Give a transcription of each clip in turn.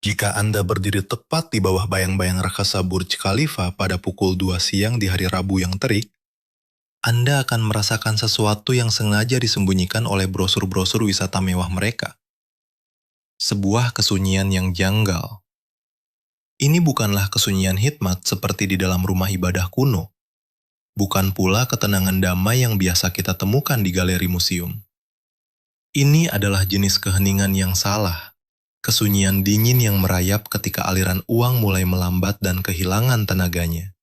Jika Anda berdiri tepat di bawah bayang-bayang raksasa Burj Khalifa pada pukul 2 siang di hari Rabu yang terik, Anda akan merasakan sesuatu yang sengaja disembunyikan oleh brosur-brosur wisata mewah mereka. Sebuah kesunyian yang janggal. Ini bukanlah kesunyian hikmat seperti di dalam rumah ibadah kuno. Bukan pula ketenangan damai yang biasa kita temukan di galeri museum. Ini adalah jenis keheningan yang salah. Kesunyian dingin yang merayap ketika aliran uang mulai melambat dan kehilangan tenaganya.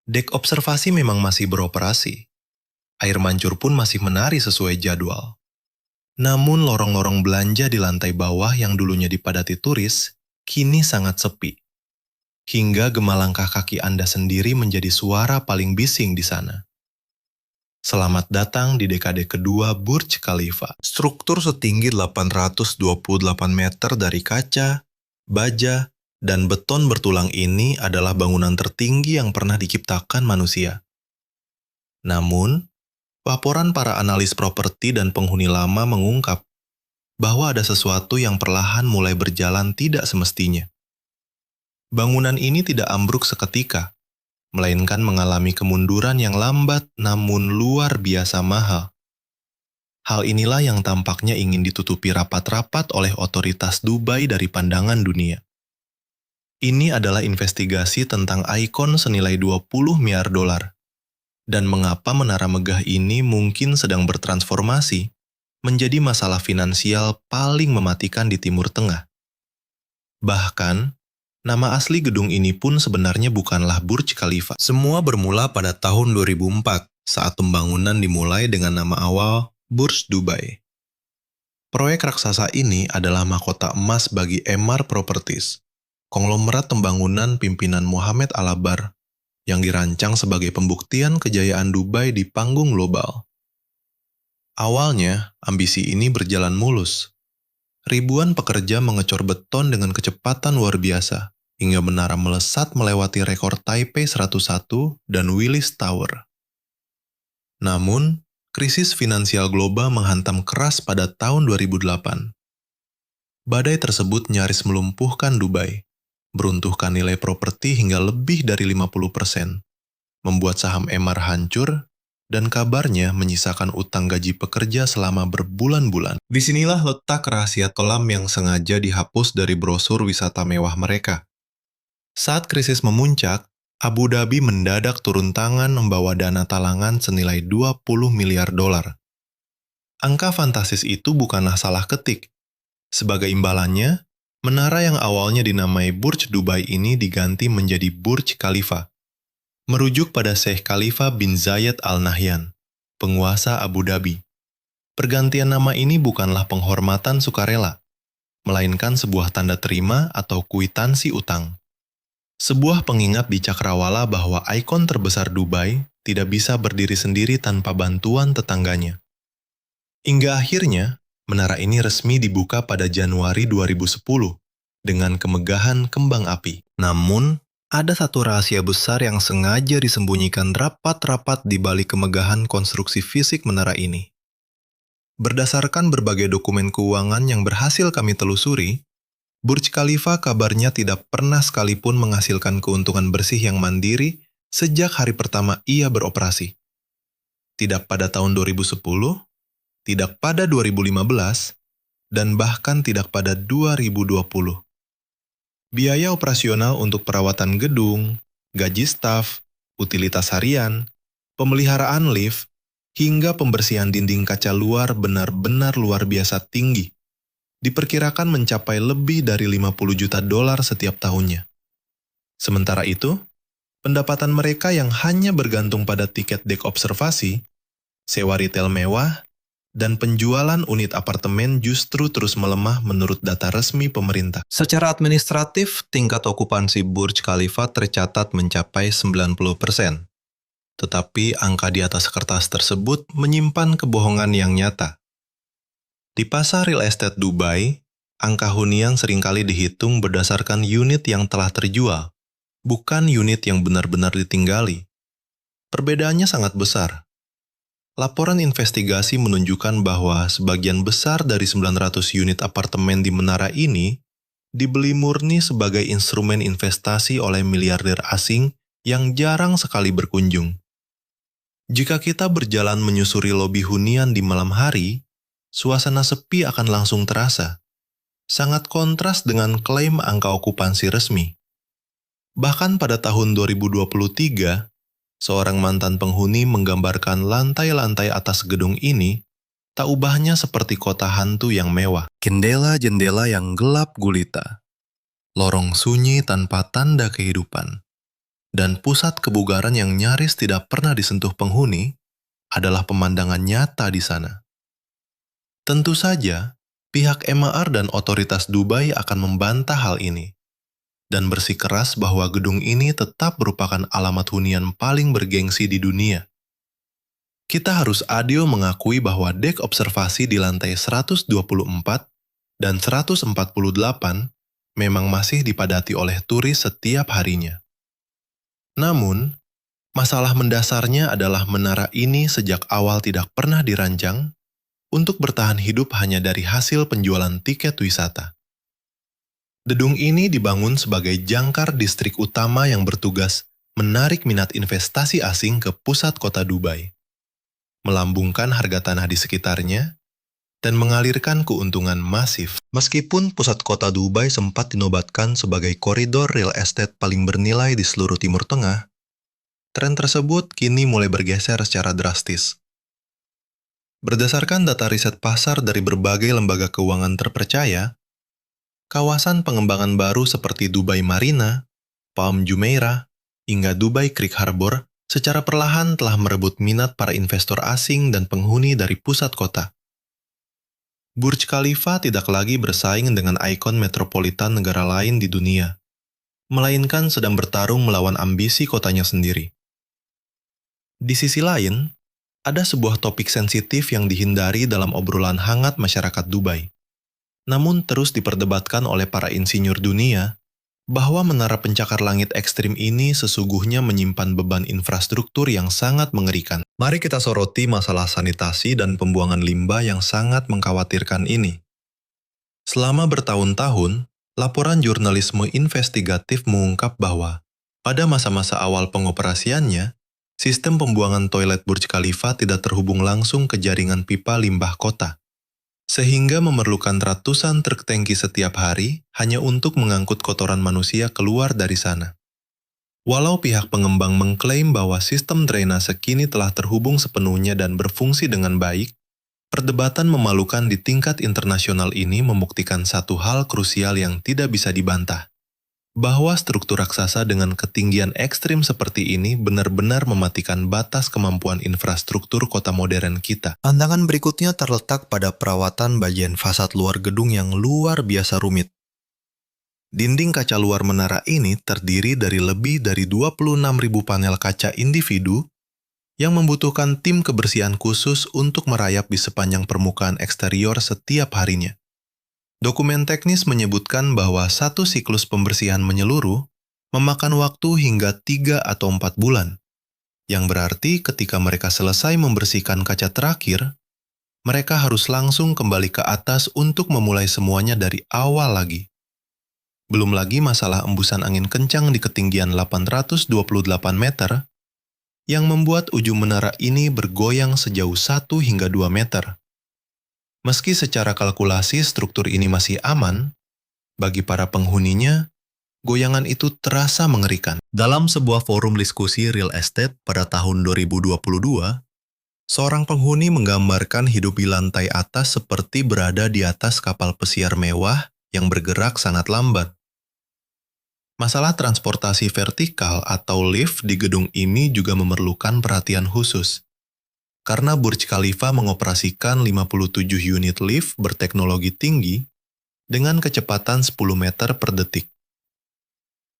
Dek observasi memang masih beroperasi. Air mancur pun masih menari sesuai jadwal. Namun lorong-lorong belanja di lantai bawah yang dulunya dipadati turis, kini sangat sepi. Hingga gema langkah kaki Anda sendiri menjadi suara paling bising di sana. Selamat datang di dekade kedua Burj Khalifa. Struktur setinggi 828 meter dari kaca, baja, dan beton bertulang ini adalah bangunan tertinggi yang pernah diciptakan manusia. Namun, laporan para analis properti dan penghuni lama mengungkap bahwa ada sesuatu yang perlahan mulai berjalan tidak semestinya. Bangunan ini tidak ambruk seketika, melainkan mengalami kemunduran yang lambat namun luar biasa mahal. Hal inilah yang tampaknya ingin ditutupi rapat-rapat oleh otoritas Dubai dari pandangan dunia. Ini adalah investigasi tentang ikon senilai 20 miliar dolar. Dan mengapa menara megah ini mungkin sedang bertransformasi menjadi masalah finansial paling mematikan di Timur Tengah. Bahkan, nama asli gedung ini pun sebenarnya bukanlah Burj Khalifa. Semua bermula pada tahun 2004 saat pembangunan dimulai dengan nama awal Burj Dubai. Proyek raksasa ini adalah mahkota emas bagi Emaar Properties, konglomerat pembangunan pimpinan Mohammed Al-Jaber yang dirancang sebagai pembuktian kejayaan Dubai di panggung global. Awalnya, ambisi ini berjalan mulus. Ribuan pekerja mengecor beton dengan kecepatan luar biasa, hingga menara melesat melewati rekor Taipei 101 dan Willis Tower. Namun, krisis finansial global menghantam keras pada tahun 2008. Badai tersebut nyaris melumpuhkan Dubai, meruntuhkan nilai properti hingga lebih dari 50%, membuat saham Emaar hancur, dan kabarnya menyisakan utang gaji pekerja selama berbulan-bulan. Disinilah letak rahasia kelam yang sengaja dihapus dari brosur wisata mewah mereka. Saat krisis memuncak, Abu Dhabi mendadak turun tangan membawa dana talangan senilai 20 miliar dolar. Angka fantastis itu bukanlah salah ketik. Sebagai imbalannya, menara yang awalnya dinamai Burj Dubai ini diganti menjadi Burj Khalifa, merujuk pada Sheikh Khalifa bin Zayed Al Nahyan, penguasa Abu Dhabi. Pergantian nama ini bukanlah penghormatan sukarela, melainkan sebuah tanda terima atau kwitansi utang. Sebuah pengingat di cakrawala bahwa ikon terbesar Dubai tidak bisa berdiri sendiri tanpa bantuan tetangganya. Hingga akhirnya, menara ini resmi dibuka pada Januari 2010 dengan kemegahan kembang api. Namun, ada satu rahasia besar yang sengaja disembunyikan rapat-rapat di balik kemegahan konstruksi fisik menara ini. Berdasarkan berbagai dokumen keuangan yang berhasil kami telusuri, Burj Khalifa kabarnya tidak pernah sekalipun menghasilkan keuntungan bersih yang mandiri sejak hari pertama ia beroperasi. Tidak pada tahun 2010, tidak pada 2015, dan bahkan tidak pada 2020. Biaya operasional untuk perawatan gedung, gaji staf, utilitas harian, pemeliharaan lift, hingga pembersihan dinding kaca luar benar-benar luar biasa tinggi. Diperkirakan mencapai lebih dari 50 juta dolar setiap tahunnya. Sementara itu, pendapatan mereka yang hanya bergantung pada tiket dek observasi, sewa retail mewah, dan penjualan unit apartemen justru terus melemah menurut data resmi pemerintah. Secara administratif, tingkat okupansi Burj Khalifa tercatat mencapai 90%. Tetapi angka di atas kertas tersebut menyimpan kebohongan yang nyata. Di pasar real estate Dubai, angka hunian seringkali dihitung berdasarkan unit yang telah terjual, bukan unit yang benar-benar ditinggali. Perbedaannya sangat besar. Laporan investigasi menunjukkan bahwa sebagian besar dari 900 unit apartemen di menara ini dibeli murni sebagai instrumen investasi oleh miliarder asing yang jarang sekali berkunjung. Jika kita berjalan menyusuri lobi hunian di malam hari, suasana sepi akan langsung terasa. Sangat kontras dengan klaim angka okupansi resmi. Bahkan pada tahun 2023, seorang mantan penghuni menggambarkan lantai-lantai atas gedung ini tak ubahnya seperti kota hantu yang mewah. Jendela-jendela yang gelap gulita, lorong sunyi tanpa tanda kehidupan, dan pusat kebugaran yang nyaris tidak pernah disentuh penghuni adalah pemandangan nyata di sana. Tentu saja, pihak MAR dan otoritas Dubai akan membantah hal ini dan bersikeras bahwa gedung ini tetap merupakan alamat hunian paling bergengsi di dunia. Kita harus adil mengakui bahwa dek observasi di lantai 124 dan 148 memang masih dipadati oleh turis setiap harinya. Namun, masalah mendasarnya adalah menara ini sejak awal tidak pernah dirancang untuk bertahan hidup hanya dari hasil penjualan tiket wisata. Gedung ini dibangun sebagai jangkar distrik utama yang bertugas menarik minat investasi asing ke pusat kota Dubai, melambungkan harga tanah di sekitarnya, dan mengalirkan keuntungan masif. Meskipun pusat kota Dubai sempat dinobatkan sebagai koridor real estate paling bernilai di seluruh Timur Tengah, tren tersebut kini mulai bergeser secara drastis. Berdasarkan data riset pasar dari berbagai lembaga keuangan terpercaya, kawasan pengembangan baru seperti Dubai Marina, Palm Jumeirah, hingga Dubai Creek Harbor secara perlahan telah merebut minat para investor asing dan penghuni dari pusat kota. Burj Khalifa tidak lagi bersaing dengan ikon metropolitan negara lain di dunia, melainkan sedang bertarung melawan ambisi kotanya sendiri. Di sisi lain, ada sebuah topik sensitif yang dihindari dalam obrolan hangat masyarakat Dubai, namun terus diperdebatkan oleh para insinyur dunia, bahwa menara pencakar langit ekstrim ini sesungguhnya menyimpan beban infrastruktur yang sangat mengerikan. Mari kita soroti masalah sanitasi dan pembuangan limbah yang sangat mengkhawatirkan ini. Selama bertahun-tahun, laporan jurnalisme investigatif mengungkap bahwa pada masa-masa awal pengoperasiannya, sistem pembuangan toilet Burj Khalifa tidak terhubung langsung ke jaringan pipa limbah kota, sehingga memerlukan ratusan truk tangki setiap hari hanya untuk mengangkut kotoran manusia keluar dari sana. Walau pihak pengembang mengklaim bahwa sistem drainase kini telah terhubung sepenuhnya dan berfungsi dengan baik, perdebatan memalukan di tingkat internasional ini membuktikan satu hal krusial yang tidak bisa dibantah, bahwa struktur raksasa dengan ketinggian ekstrim seperti ini benar-benar mematikan batas kemampuan infrastruktur kota modern kita. Tantangan berikutnya terletak pada perawatan bagian fasad luar gedung yang luar biasa rumit. Dinding kaca luar menara ini terdiri dari lebih dari 26.000 panel kaca individu yang membutuhkan tim kebersihan khusus untuk merayap di sepanjang permukaan eksterior setiap harinya. Dokumen teknis menyebutkan bahwa satu siklus pembersihan menyeluruh memakan waktu hingga 3 atau 4 bulan, yang berarti ketika mereka selesai membersihkan kaca terakhir, mereka harus langsung kembali ke atas untuk memulai semuanya dari awal lagi. Belum lagi masalah embusan angin kencang di ketinggian 828 meter, yang membuat ujung menara ini bergoyang sejauh 1 hingga 2 meter. Meski secara kalkulasi struktur ini masih aman, bagi para penghuninya, goyangan itu terasa mengerikan. Dalam sebuah forum diskusi real estate pada tahun 2022, seorang penghuni menggambarkan hidup di lantai atas seperti berada di atas kapal pesiar mewah yang bergerak sangat lambat. Masalah transportasi vertikal atau lift di gedung ini juga memerlukan perhatian khusus, karena Burj Khalifa mengoperasikan 57 unit lift berteknologi tinggi dengan kecepatan 10 meter per detik.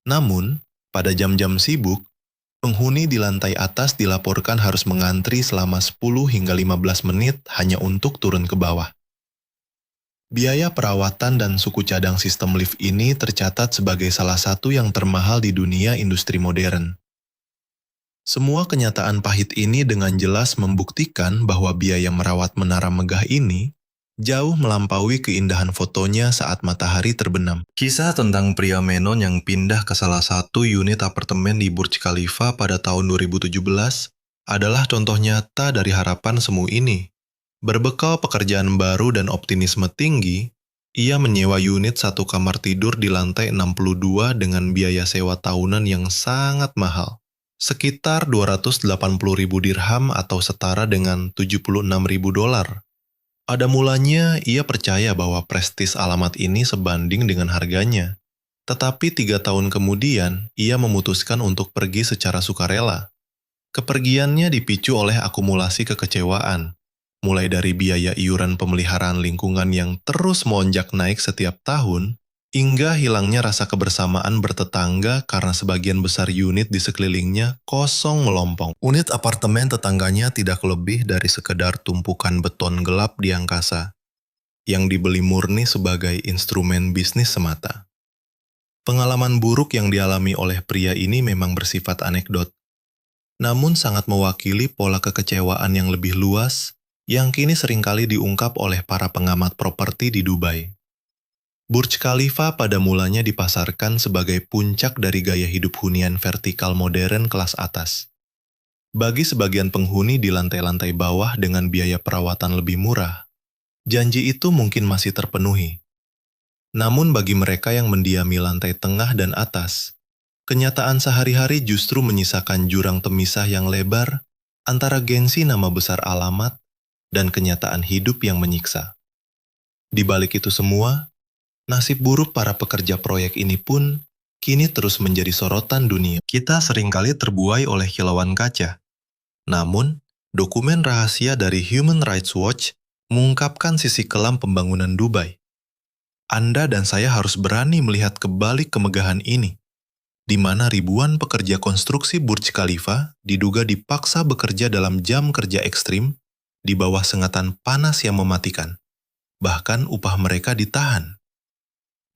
Namun, pada jam-jam sibuk, penghuni di lantai atas dilaporkan harus mengantri selama 10 hingga 15 menit hanya untuk turun ke bawah. Biaya perawatan dan suku cadang sistem lift ini tercatat sebagai salah satu yang termahal di dunia industri modern. Semua kenyataan pahit ini dengan jelas membuktikan bahwa biaya merawat menara megah ini jauh melampaui keindahan fotonya saat matahari terbenam. Kisah tentang pria Menon yang pindah ke salah satu unit apartemen di Burj Khalifa pada tahun 2017 adalah contoh nyata dari harapan semu ini. Berbekal pekerjaan baru dan optimisme tinggi, ia menyewa unit satu kamar tidur di lantai 62 dengan biaya sewa tahunan yang sangat mahal. Sekitar 280.000 dirham atau setara dengan 76.000 dolar. Pada mulanya, ia percaya bahwa prestis alamat ini sebanding dengan harganya. Tetapi 3 tahun kemudian, ia memutuskan untuk pergi secara sukarela. Kepergiannya dipicu oleh akumulasi kekecewaan, mulai dari biaya iuran pemeliharaan lingkungan yang terus melonjak naik setiap tahun, hingga hilangnya rasa kebersamaan bertetangga karena sebagian besar unit di sekelilingnya kosong melompong. Unit apartemen tetangganya tidak lebih dari sekedar tumpukan beton gelap di angkasa, yang dibeli murni sebagai instrumen bisnis semata. Pengalaman buruk yang dialami oleh pria ini memang bersifat anekdot, namun sangat mewakili pola kekecewaan yang lebih luas yang kini seringkali diungkap oleh para pengamat properti di Dubai. Burj Khalifa pada mulanya dipasarkan sebagai puncak dari gaya hidup hunian vertikal modern kelas atas. Bagi sebagian penghuni di lantai-lantai bawah dengan biaya perawatan lebih murah, janji itu mungkin masih terpenuhi. Namun bagi mereka yang mendiami lantai tengah dan atas, kenyataan sehari-hari justru menyisakan jurang pemisah yang lebar antara gengsi nama besar alamat dan kenyataan hidup yang menyiksa. Di balik itu semua, nasib buruk para pekerja proyek ini pun kini terus menjadi sorotan dunia. Kita seringkali terbuai oleh kilauan kaca. Namun, dokumen rahasia dari Human Rights Watch mengungkapkan sisi kelam pembangunan Dubai. Anda dan saya harus berani melihat kebalik kemegahan ini, di mana ribuan pekerja konstruksi Burj Khalifa diduga dipaksa bekerja dalam jam kerja ekstrim di bawah sengatan panas yang mematikan. Bahkan upah mereka ditahan.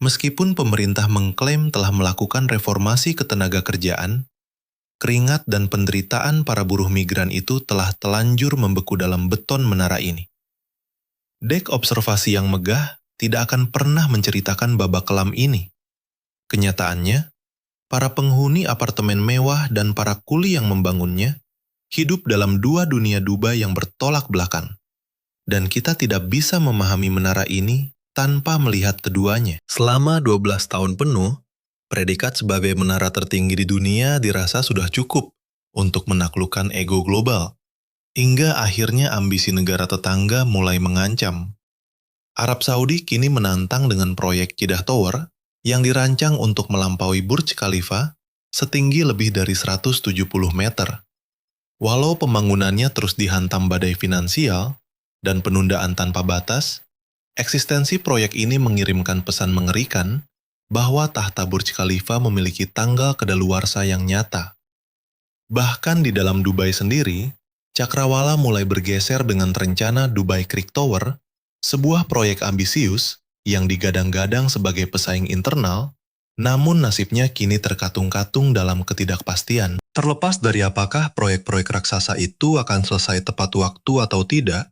Meskipun pemerintah mengklaim telah melakukan reformasi ketenagakerjaan, keringat dan penderitaan para buruh migran itu telah telanjur membeku dalam beton menara ini. Dek observasi yang megah tidak akan pernah menceritakan babak kelam ini. Kenyataannya, para penghuni apartemen mewah dan para kuli yang membangunnya hidup dalam dua dunia Dubai yang bertolak belakang. Dan kita tidak bisa memahami menara ini tanpa melihat keduanya. Selama 12 tahun penuh, predikat sebagai menara tertinggi di dunia dirasa sudah cukup untuk menaklukkan ego global. Hingga akhirnya ambisi negara tetangga mulai mengancam. Arab Saudi kini menantang dengan proyek Jeddah Tower yang dirancang untuk melampaui Burj Khalifa setinggi lebih dari 170 meter. Walau pembangunannya terus dihantam badai finansial dan penundaan tanpa batas, eksistensi proyek ini mengirimkan pesan mengerikan bahwa tahta Burj Khalifa memiliki tanggal kadaluarsa yang nyata. Bahkan di dalam Dubai sendiri, cakrawala mulai bergeser dengan rencana Dubai Creek Tower, sebuah proyek ambisius yang digadang-gadang sebagai pesaing internal, namun nasibnya kini terkatung-katung dalam ketidakpastian. Terlepas dari apakah proyek-proyek raksasa itu akan selesai tepat waktu atau tidak,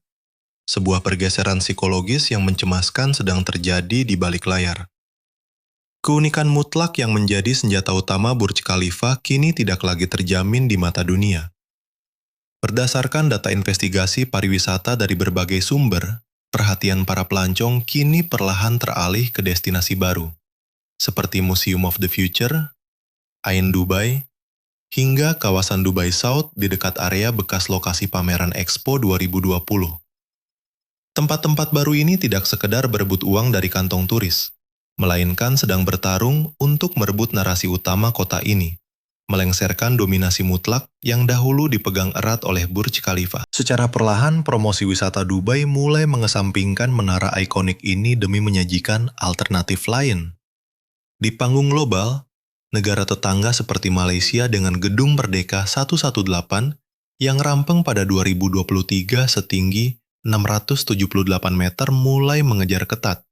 sebuah pergeseran psikologis yang mencemaskan sedang terjadi di balik layar. Keunikan mutlak yang menjadi senjata utama Burj Khalifa kini tidak lagi terjamin di mata dunia. Berdasarkan data investigasi pariwisata dari berbagai sumber, perhatian para pelancong kini perlahan teralih ke destinasi baru, seperti Museum of the Future, Ain Dubai, hingga kawasan Dubai South di dekat area bekas lokasi pameran Expo 2020. Tempat-tempat baru ini tidak sekedar berebut uang dari kantong turis, melainkan sedang bertarung untuk merebut narasi utama kota ini, melengsarkan dominasi mutlak yang dahulu dipegang erat oleh Burj Khalifa. Secara perlahan, promosi wisata Dubai mulai mengesampingkan menara ikonik ini demi menyajikan alternatif lain. Di panggung global, negara tetangga seperti Malaysia dengan Gedung Merdeka 118 yang rampung pada 2023 setinggi 678 meter mulai mengejar ketat.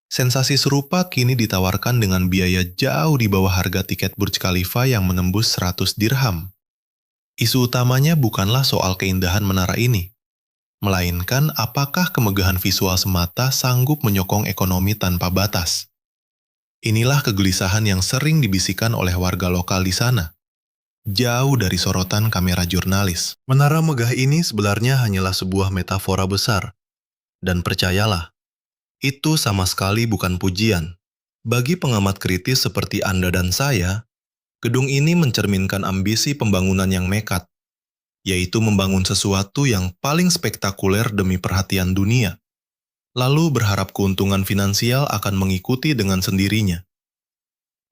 Sensasi serupa kini ditawarkan dengan biaya jauh di bawah harga tiket Burj Khalifa yang menembus 100 dirham. Isu utamanya bukanlah soal keindahan menara ini, melainkan apakah kemegahan visual semata sanggup menyokong ekonomi tanpa batas. Inilah kegelisahan yang sering dibisikkan oleh warga lokal di sana, jauh dari sorotan kamera jurnalis. Menara megah ini sebenarnya hanyalah sebuah metafora besar. Dan percayalah, itu sama sekali bukan pujian. Bagi pengamat kritis seperti Anda dan saya, gedung ini mencerminkan ambisi pembangunan yang nekat, yaitu membangun sesuatu yang paling spektakuler demi perhatian dunia, lalu berharap keuntungan finansial akan mengikuti dengan sendirinya.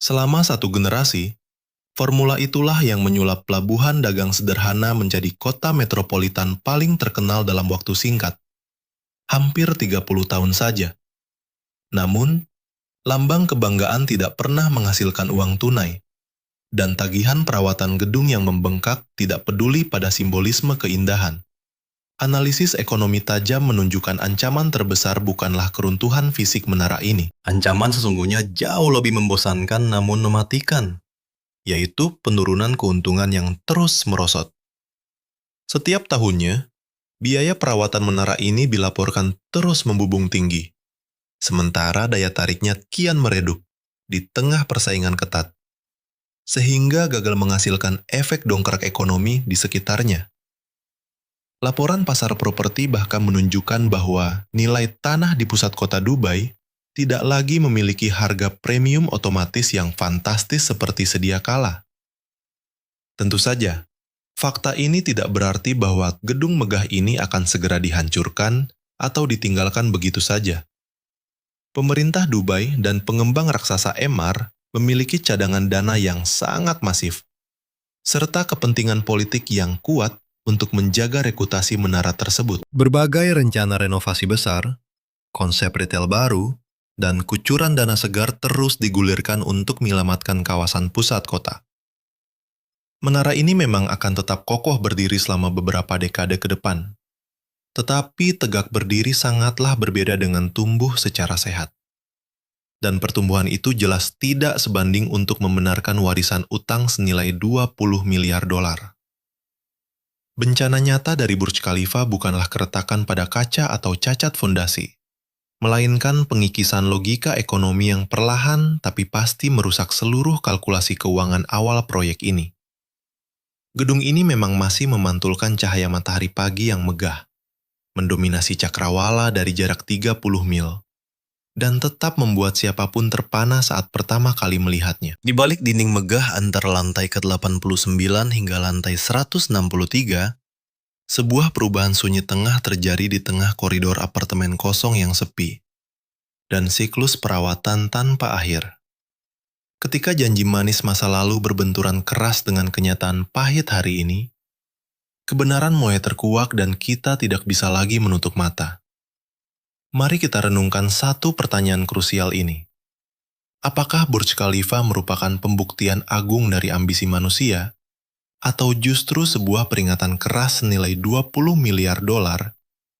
Selama satu generasi, formula itulah yang menyulap pelabuhan dagang sederhana menjadi kota metropolitan paling terkenal dalam waktu singkat, hampir 30 tahun saja. Namun, lambang kebanggaan tidak pernah menghasilkan uang tunai, dan tagihan perawatan gedung yang membengkak tidak peduli pada simbolisme keindahan. Analisis ekonomi tajam menunjukkan ancaman terbesar bukanlah keruntuhan fisik menara ini. Ancaman sesungguhnya jauh lebih membosankan namun mematikan, yaitu penurunan keuntungan yang terus merosot. Setiap tahunnya, biaya perawatan menara ini dilaporkan terus membubung tinggi, sementara daya tariknya kian meredup di tengah persaingan ketat, sehingga gagal menghasilkan efek dongkrak ekonomi di sekitarnya. Laporan pasar properti bahkan menunjukkan bahwa nilai tanah di pusat kota Dubai tidak lagi memiliki harga premium otomatis yang fantastis seperti sedia kala. Tentu saja, fakta ini tidak berarti bahwa gedung megah ini akan segera dihancurkan atau ditinggalkan begitu saja. Pemerintah Dubai dan pengembang raksasa Emaar memiliki cadangan dana yang sangat masif, serta kepentingan politik yang kuat untuk menjaga reputasi menara tersebut. Berbagai rencana renovasi besar, konsep retail baru, dan kucuran dana segar terus digulirkan untuk menyelamatkan kawasan pusat kota. Menara ini memang akan tetap kokoh berdiri selama beberapa dekade ke depan, tetapi tegak berdiri sangatlah berbeda dengan tumbuh secara sehat. Dan pertumbuhan itu jelas tidak sebanding untuk membenarkan warisan utang senilai 20 miliar dolar. Bencana nyata dari Burj Khalifa bukanlah keretakan pada kaca atau cacat fondasi, melainkan pengikisan logika ekonomi yang perlahan tapi pasti merusak seluruh kalkulasi keuangan awal proyek ini. Gedung ini memang masih memantulkan cahaya matahari pagi yang megah, mendominasi cakrawala dari jarak 30 mil, dan tetap membuat siapapun terpana saat pertama kali melihatnya. Di balik dinding megah antara lantai ke-89 hingga lantai 163, sebuah perubahan sunyi tengah terjadi di tengah koridor apartemen kosong yang sepi, dan siklus perawatan tanpa akhir. Ketika janji manis masa lalu berbenturan keras dengan kenyataan pahit hari ini, kebenaran mulai terkuak dan kita tidak bisa lagi menutup mata. Mari kita renungkan satu pertanyaan krusial ini. Apakah Burj Khalifa merupakan pembuktian agung dari ambisi manusia, atau justru sebuah peringatan keras senilai 20 miliar dolar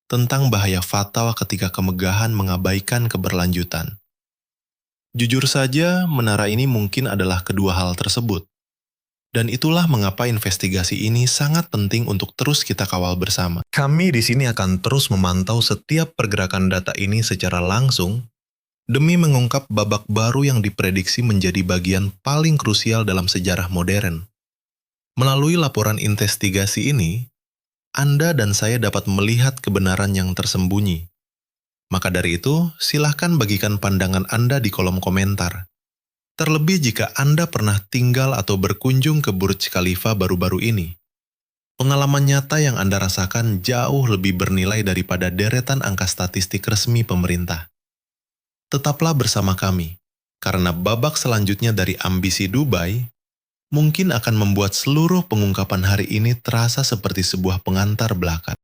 tentang bahaya fatal ketika kemegahan mengabaikan keberlanjutan? Jujur saja, menara ini mungkin adalah kedua hal tersebut. Dan itulah mengapa investigasi ini sangat penting untuk terus kita kawal bersama. Kami di sini akan terus memantau setiap pergerakan data ini secara langsung demi mengungkap babak baru yang diprediksi menjadi bagian paling krusial dalam sejarah modern. Melalui laporan investigasi ini, Anda dan saya dapat melihat kebenaran yang tersembunyi. Maka dari itu, silahkan bagikan pandangan Anda di kolom komentar. Terlebih jika Anda pernah tinggal atau berkunjung ke Burj Khalifa baru-baru ini. Pengalaman nyata yang Anda rasakan jauh lebih bernilai daripada deretan angka statistik resmi pemerintah. Tetaplah bersama kami, karena babak selanjutnya dari ambisi Dubai mungkin akan membuat seluruh pengungkapan hari ini terasa seperti sebuah pengantar belaka.